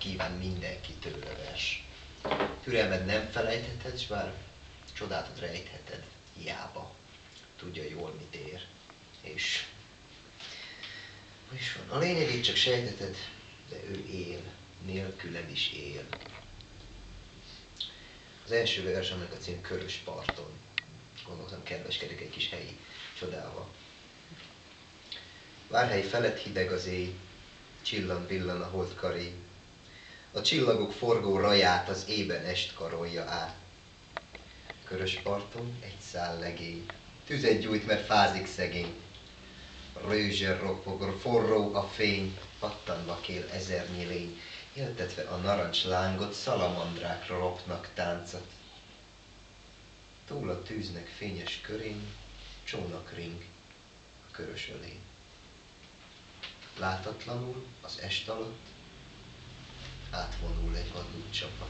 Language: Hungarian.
kíván mindenki tőle vers. Türelmed nem felejtheted, s bár csodátot rejtheted, hiába tudja jól, mit ér. És hogy is van? A lényegét csak sejteted, de ő él, nélküled is él. Az első vers, aminek a cím Körös parton. Gondoltam, kedveskedek egy kis helyi csodával. Várhely felett hideg az éj, villan a holdkaré. A csillagok forgó raját az ében est karolja át. Körös parton egy szál legény, tüzet gyújt, mert fázik szegény. Rőzsör ropog, forró a fény, pattanva kél ezernyi lény, éltetve a narancs lángot, szalamandrákra ropnak táncot. Túl a tűznek fényes körén, csónak ring a körös ölén. Látatlanul az est alatt átvonul egy vadúd csapat.